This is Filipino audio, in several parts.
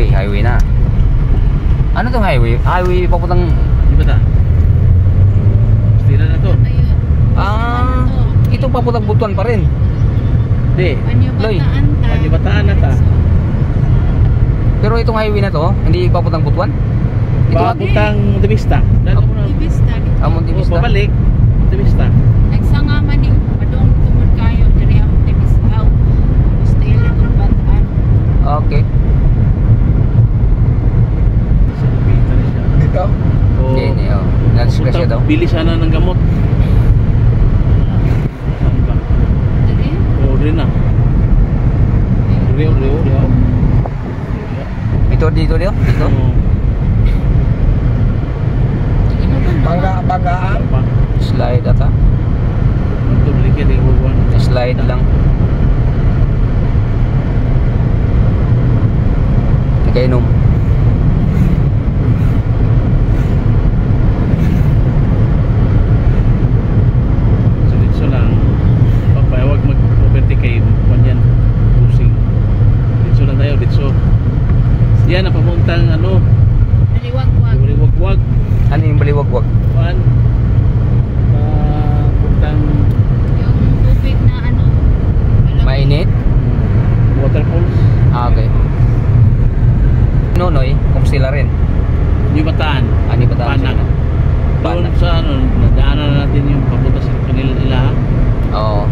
highway na. Ano tong highway? Highway papuntang Di ba ta? Stila na to. Ito papuntang Butuan pa rin. Hindi. Panyabataan na ta. Pero itong highway na to, hindi papuntang Butuan? Papuntang Montevista. Montevista. Montevista. Pabalik Montevista. Nagsangama ni padung tumod kayo diri ang Montevista. Stila ng Bataan. Okay. Dito? Hindi, oh. Nag-discuss siya daw. Bili sana ng gamot. Saan ba? Diri? Oo, rin na. Rio. Dito. Dito? Banggaan? Slide ata. Ito balik ya, Slide lang. Nakainom. So lang. Pagpayawag mag-overtake kay Wanyan. Pusing. Dito lang tayo, dito. Yan ang papuntang ano. Baliwagwag. Ano yung baliwagwag? Papuntang Yung tubig na ano. Mainit? waterfalls. Okay. Nonoy, kung sila rin. New Bataan. New Bataan. Doon sa ano, nadaanan natin yung papunta sa kanila. Oo.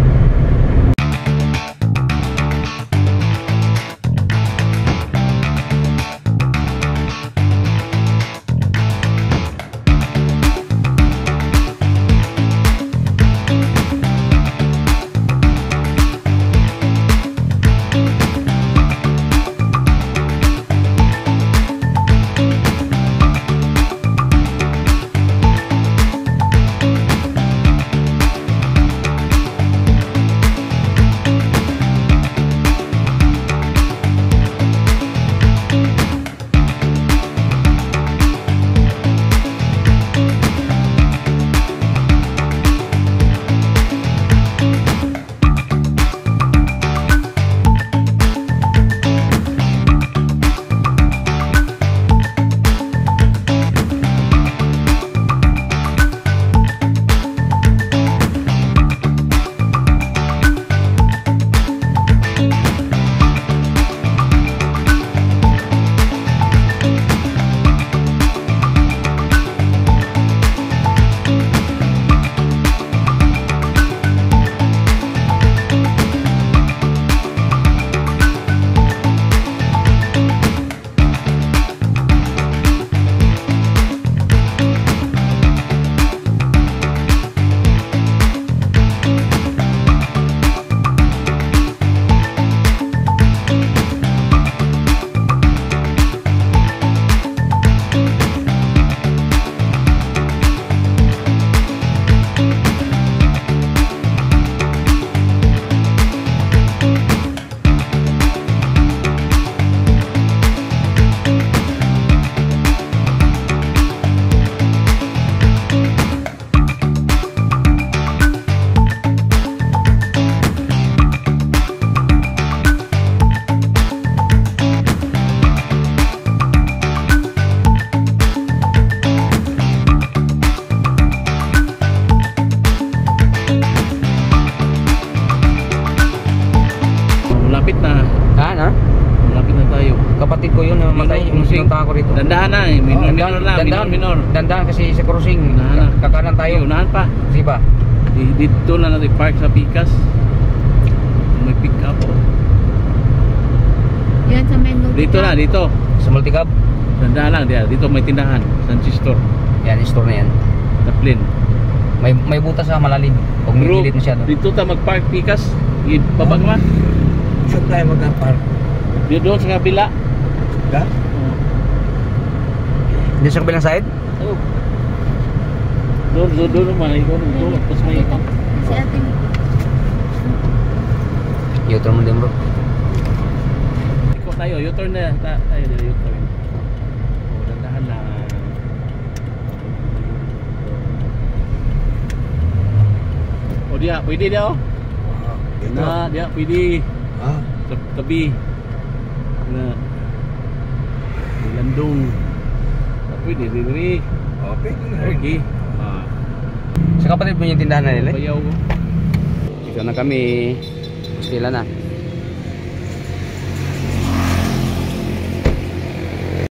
Kapatid ko yun, namatay yung sinunta ko rito. Dandahan na eh, minor. Dandahan kasi sa crossing. Kakanan tayo. Unahan pa. Kasi ba? Dito na natin park sa Picas. May pick up. Yan sa main road. Dito na, dito. Sa Multicab. Dandahan lang, dito may tindahan. Sanchi Store. Yan, store na yan. Taplin. May butas sa malalim. Pag may gilid masyado. Dito ta mag-park Picas. Babag ma. Saan tayo mag-park? Dito doon sa kabila. Da? Dito sa kabilang side? Oh. Doon naman. Doon. Tapos may ikot. Si ating U-turn mo din bro. Ikot tayo. U-turn na. Tayo dito U-turn. O, dandahan lang. O diya, pwede diya o. Dito. Na, diya, pwede. Ah, Tabi. Na. Badong. Pwede din rin. Oh, pwede na rin. Okay. Ah. Sa kapatid mo yung tindahan na nila? Bayaw ko. Ito na kami. Sila na.